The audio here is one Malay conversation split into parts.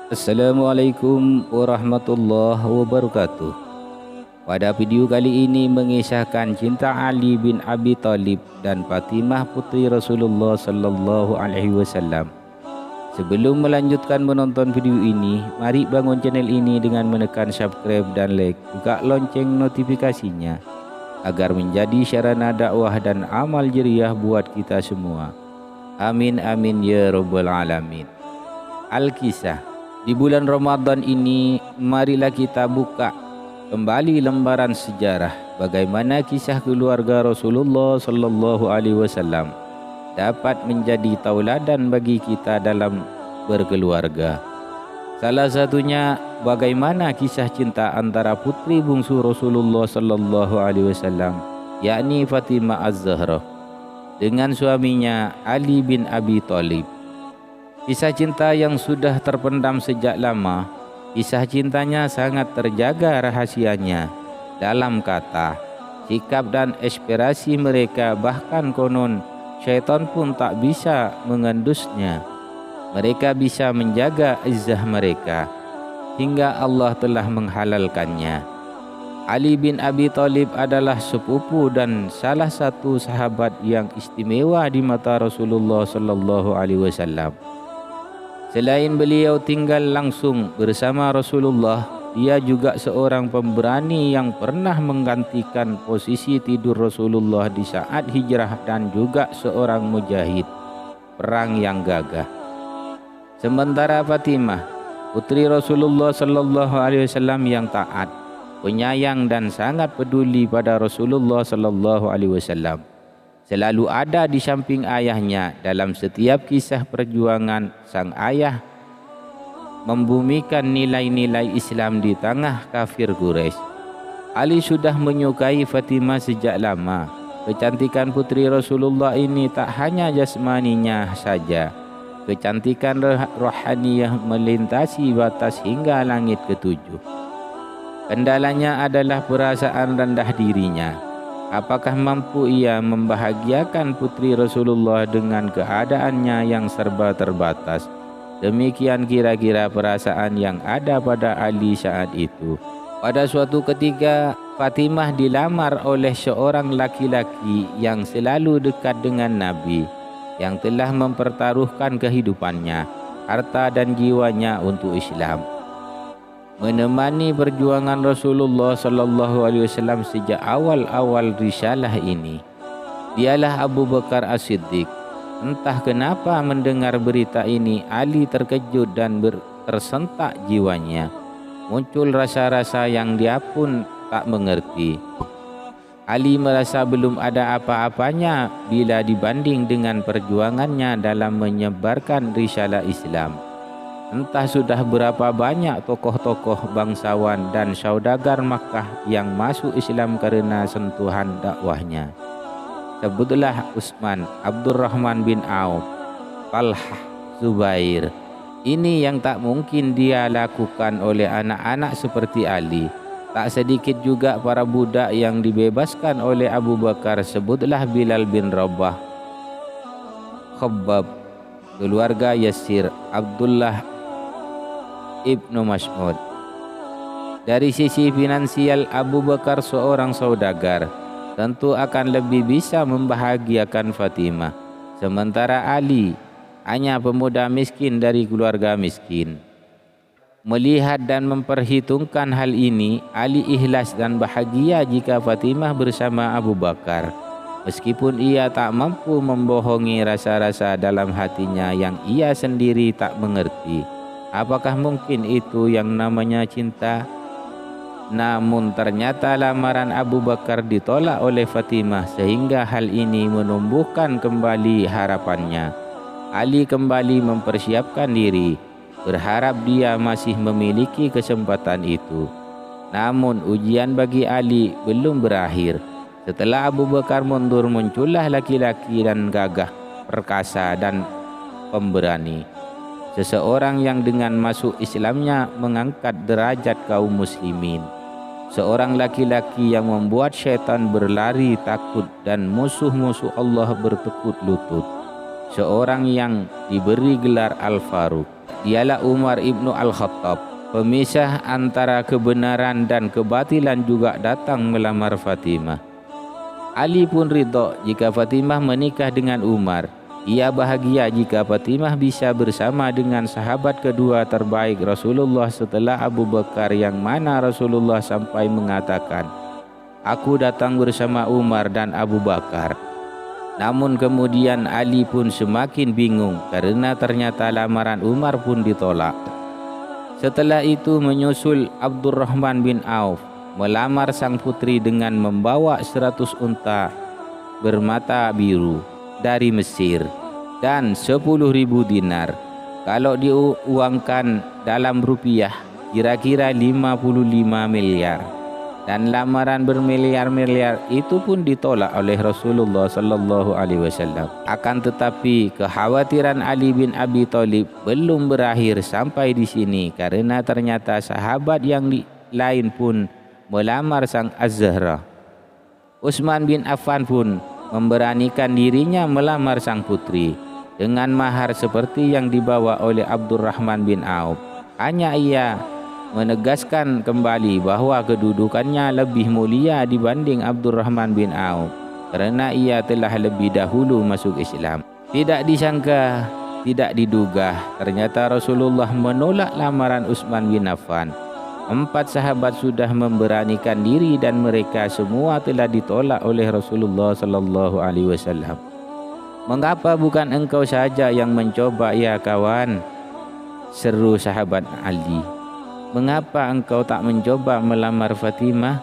Assalamualaikum warahmatullahi wabarakatuh. Pada video kali ini mengisahkan cinta Ali bin Abi Thalib dan Fatimah putri Rasulullah sallallahu alaihi wasallam. Sebelum melanjutkan menonton video ini, mari bangun channel ini dengan menekan subscribe dan like, juga lonceng notifikasinya agar menjadi sarana dakwah dan amal jariah buat kita semua. Amin amin ya rabbal alamin. Al-Kisah. Di bulan Ramadan ini, marilah kita buka kembali lembaran sejarah bagaimana kisah keluarga Rasulullah sallallahu alaihi wasallam dapat menjadi tauladan bagi kita dalam berkeluarga. Salah satunya bagaimana kisah cinta antara putri bungsu Rasulullah sallallahu alaihi wasallam, yakni Fatimah Az-Zahra, dengan suaminya Ali bin Abi Thalib. Kisah cinta yang sudah terpendam sejak lama. Kisah cintanya sangat terjaga rahasianya dalam kata, sikap dan inspirasi mereka, bahkan konon syaitan pun tak bisa mengendusnya. Mereka bisa menjaga izzah mereka hingga Allah telah menghalalkannya. Ali bin Abi Thalib adalah sepupu dan salah satu sahabat yang istimewa di mata Rasulullah sallallahu alaihi wasallam. Selain beliau tinggal langsung bersama Rasulullah, dia juga seorang pemberani yang pernah menggantikan posisi tidur Rasulullah di saat hijrah dan juga seorang mujahid perang yang gagah. Sementara Fatimah, putri Rasulullah sallallahu alaihi wasallam yang taat, penyayang dan sangat peduli pada Rasulullah sallallahu alaihi wasallam, selalu ada di samping ayahnya dalam setiap kisah perjuangan. Sang ayah membumikan nilai-nilai Islam di tengah kafir Quraisy. Ali sudah menyukai Fatimah sejak lama. Kecantikan putri Rasulullah ini tak hanya jasmaninya saja. Kecantikan rohaniyah melintasi batas hingga langit ketujuh. Kendalanya adalah perasaan rendah dirinya. Apakah mampu ia membahagiakan putri Rasulullah dengan keadaannya yang serba terbatas? Demikian kira-kira perasaan yang ada pada Ali saat itu. Pada suatu ketika, Fatimah dilamar oleh seorang laki-laki yang selalu dekat dengan Nabi, yang telah mempertaruhkan kehidupannya, harta dan jiwanya untuk Islam, menemani perjuangan Rasulullah sallallahu alaihi wasallam sejak awal-awal risalah ini. Dialah Abu Bakar As-Siddiq. Entah kenapa mendengar berita ini, Ali terkejut dan tersentak jiwanya. Muncul rasa-rasa yang dia pun tak mengerti. Ali merasa belum ada apa-apanya bila dibanding dengan perjuangannya dalam menyebarkan risalah Islam. Entah sudah berapa banyak tokoh-tokoh bangsawan dan saudagar Makkah yang masuk Islam karena sentuhan dakwahnya. Sebutlah Utsman, Abdurrahman bin Auf, Talhah, Zubair. Ini yang tak mungkin dia lakukan oleh anak-anak seperti Ali. Tak sedikit juga para budak yang dibebaskan oleh Abu Bakar. Sebutlah Bilal bin Rabah, Khabbab, keluarga Yasir, Abdullah Ibnu Mas'ud. Dari sisi finansial, Abu Bakar seorang saudagar, tentu akan lebih bisa membahagiakan Fatimah. Sementara Ali hanya pemuda miskin dari keluarga miskin. Melihat dan memperhitungkan hal ini, Ali ikhlas dan bahagia jika Fatimah bersama Abu Bakar. Meskipun ia tak mampu membohongi rasa-rasa dalam hatinya yang ia sendiri tak mengerti. Apakah mungkin itu yang namanya cinta? Namun ternyata lamaran Abu Bakar ditolak oleh Fatimah, sehingga hal ini menumbuhkan kembali harapannya. Ali kembali mempersiapkan diri, berharap dia masih memiliki kesempatan itu. Namun ujian bagi Ali belum berakhir. Setelah Abu Bakar mundur, muncullah laki-laki dan gagah, perkasa dan pemberani. Seseorang yang dengan masuk Islamnya mengangkat derajat kaum muslimin. Seorang laki-laki yang membuat syaitan berlari takut dan musuh-musuh Allah bertekuk lutut. Seorang yang diberi gelar Al-Faruq. dialah Umar ibnu Al-Khattab. Pemisah antara kebenaran dan kebatilan juga datang melamar Fatimah. Ali pun ridha jika Fatimah menikah dengan Umar. Ia bahagia jika Fatimah bisa bersama dengan sahabat kedua terbaik Rasulullah setelah Abu Bakar, yang mana Rasulullah sampai mengatakan, "Aku datang bersama Umar dan Abu Bakar." Namun kemudian Ali pun semakin bingung karena ternyata lamaran Umar pun ditolak. Setelah itu menyusul Abdurrahman bin Auf melamar sang putri dengan membawa 100 unta bermata biru dari Mesir dan 10.000 dinar. Kalau diuangkan dalam rupiah kira-kira 55 miliar. Dan lamaran bermiliar-miliar itu pun ditolak oleh Rasulullah sallallahu alaihi wasallam. Akan tetapi kekhawatiran Ali bin Abi Thalib belum berakhir sampai di sini, karena ternyata sahabat yang lain pun melamar sang Az-Zahra. Utsman bin Affan pun memberanikan dirinya melamar sang putri dengan mahar seperti yang dibawa oleh Abdurrahman bin Auf. Hanya ia menegaskan kembali bahwa kedudukannya lebih mulia dibanding Abdurrahman bin Auf kerana ia telah lebih dahulu masuk Islam. Tidak disangka, tidak diduga, ternyata Rasulullah menolak lamaran Utsman bin Affan. 4 sahabat sudah memberanikan diri dan mereka semua telah ditolak oleh Rasulullah sallallahu alaihi wasallam. "Mengapa bukan engkau saja yang mencoba ya kawan?" seru sahabat Ali. "Mengapa engkau tak mencoba melamar Fatimah?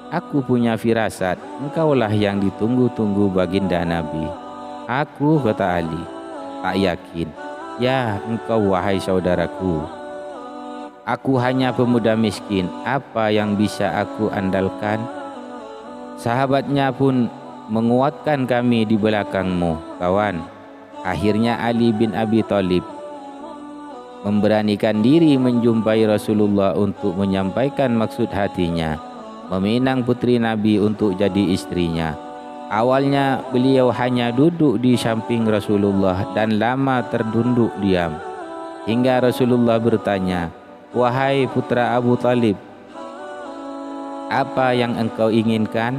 Aku punya firasat, engkaulah yang ditunggu-tunggu baginda Nabi." "Aku," kata Ali, "tak yakin." "Ya, engkau wahai saudaraku. Aku hanya pemuda miskin, apa yang bisa aku andalkan?" Sahabatnya pun menguatkan, "Kami di belakangmu, kawan." Akhirnya Ali bin Abi Thalib memberanikan diri menjumpai Rasulullah untuk menyampaikan maksud hatinya, meminang putri Nabi untuk jadi istrinya. Awalnya beliau hanya duduk di samping Rasulullah dan lama tertunduk diam, hingga Rasulullah bertanya, "Wahai putra Abu Talib, apa yang engkau inginkan?"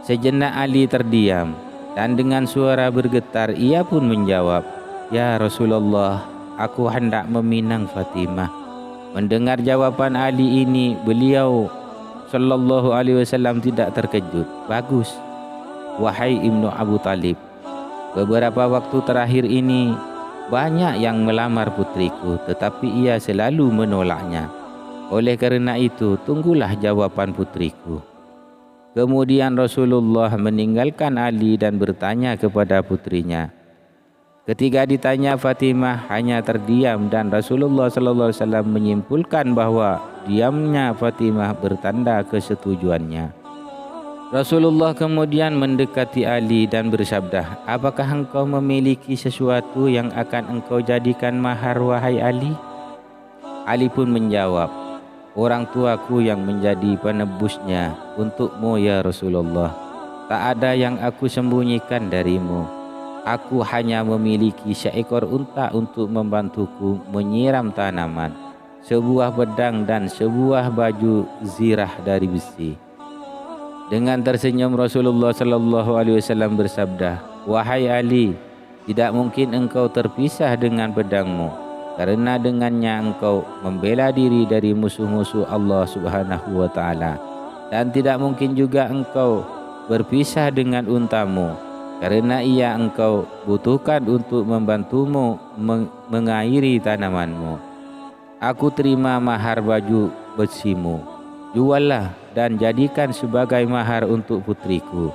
Sejenak Ali terdiam dan dengan suara bergetar ia pun menjawab, "Ya Rasulullah, aku hendak meminang Fatimah." Mendengar jawaban Ali ini, beliau sallallahu alaihi wasallam tidak terkejut. "Bagus, wahai Ibnu Abu Talib. Beberapa waktu terakhir ini banyak yang melamar putriku, tetapi ia selalu menolaknya. Oleh kerana itu, tunggulah jawaban putriku." Kemudian Rasulullah meninggalkan Ali dan bertanya kepada putrinya. Ketika ditanya, Fatimah hanya terdiam dan Rasulullah sallallahu alaihi wasallam menyimpulkan bahwa diamnya Fatimah bertanda kesetujuannya. Rasulullah kemudian mendekati Ali dan bersabda, "Apakah engkau memiliki sesuatu yang akan engkau jadikan mahar, wahai Ali?" Ali pun menjawab, "Orang tuaku yang menjadi penebusnya untukmu ya Rasulullah. Tak ada yang aku sembunyikan darimu. Aku hanya memiliki seekor unta untuk membantuku menyiram tanaman, sebuah pedang dan sebuah baju zirah dari besi." Dengan tersenyum Rasulullah sallallahu alaihi wasallam bersabda, "Wahai Ali, tidak mungkin engkau terpisah dengan pedangmu, karena dengannya engkau membela diri dari musuh-musuh Allah Subhanahu wa taala, dan tidak mungkin juga engkau berpisah dengan untamu, karena ia engkau butuhkan untuk membantumu mengairi tanamanmu. Aku terima mahar baju besimu. Juallah dan jadikan sebagai mahar untuk putriku.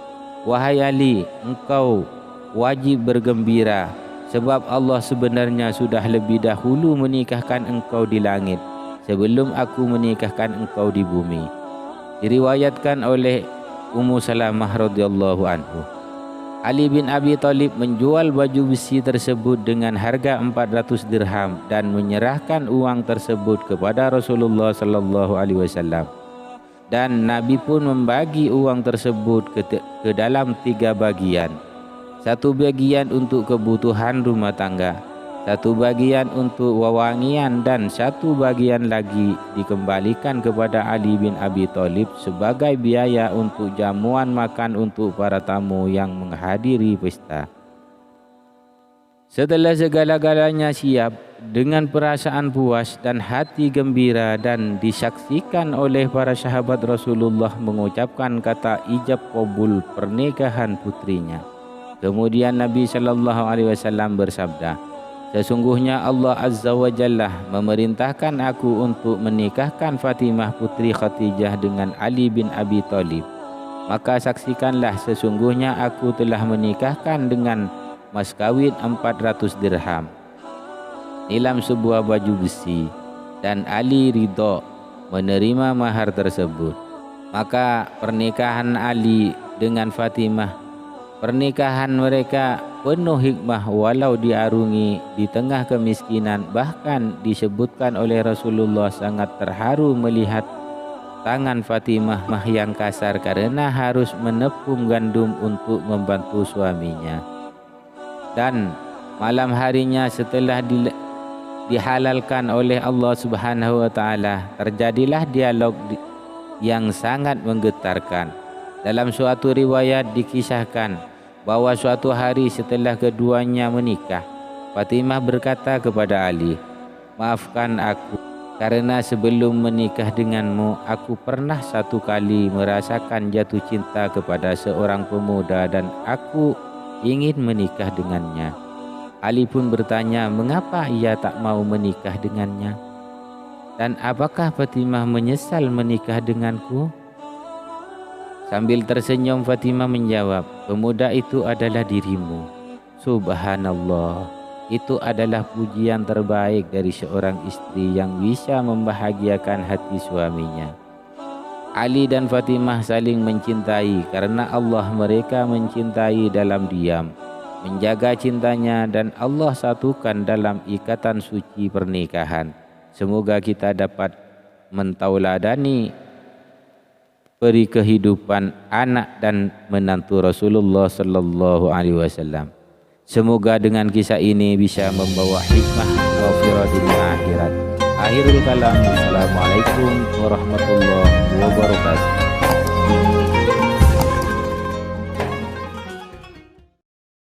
Wahai Ali, engkau wajib bergembira, sebab Allah sebenarnya sudah lebih dahulu menikahkan engkau di langit sebelum aku menikahkan engkau di bumi." Diriwayatkan oleh Ummu Salamah radhiyallahu anhu, Ali bin Abi Thalib menjual baju besi tersebut dengan harga 400 dirham dan menyerahkan uang tersebut kepada Rasulullah sallallahu alaihi wasallam. Dan Nabi pun membagi uang tersebut ke dalam 3 bagian. 1 bagian untuk kebutuhan rumah tangga, satu bagian untuk wewangian dan satu bagian lagi dikembalikan kepada Ali bin Abi Thalib sebagai biaya untuk jamuan makan untuk para tamu yang menghadiri pesta. Setelah segala-galanya siap, dengan perasaan puas dan hati gembira dan disaksikan oleh para sahabat Rasulullah mengucapkan kata ijab qabul pernikahan putrinya. Kemudian Nabi SAW bersabda, "Sesungguhnya Allah Azza wa Jalla memerintahkan aku untuk menikahkan Fatimah putri Khadijah dengan Ali bin Abi Thalib. Maka saksikanlah sesungguhnya aku telah menikahkan dengan mas kawin 400 dirham dalam sebuah baju besi, dan Ali ridha menerima mahar tersebut." Maka pernikahan Ali dengan Fatimah, pernikahan mereka penuh hikmah walau diarungi di tengah kemiskinan. Bahkan disebutkan oleh Rasulullah sangat terharu melihat tangan Fatimah yang kasar karena harus menepung gandum untuk membantu suaminya. Dan malam harinya setelah dihalalkan oleh Allah Subhanahu wa taala, terjadilah dialog yang sangat menggetarkan. Dalam suatu riwayat dikisahkan bahwa suatu hari setelah keduanya menikah, Fatimah berkata kepada Ali, "Maafkan aku karena sebelum menikah denganmu aku pernah satu kali merasakan jatuh cinta kepada seorang pemuda dan aku ingin menikah dengannya." Ali pun bertanya, "Mengapa ia tak mau menikah dengannya? Dan apakah Fatimah menyesal menikah denganku?" Sambil tersenyum Fatimah menjawab, "Pemuda itu adalah dirimu." Subhanallah, itu adalah pujian terbaik dari seorang istri yang bisa membahagiakan hati suaminya. Ali dan Fatimah saling mencintai karena Allah. Mereka mencintai dalam diam, menjaga cintanya, dan Allah satukan dalam ikatan suci pernikahan. Semoga kita dapat mentauladani peri kehidupan anak dan menantu Rasulullah sallallahu alaihi wasallam. Semoga dengan kisah ini bisa membawa hikmah maghfirah dunia akhirat. Akhirul kalam. Assalamualaikum warahmatullahi wabarakatuh.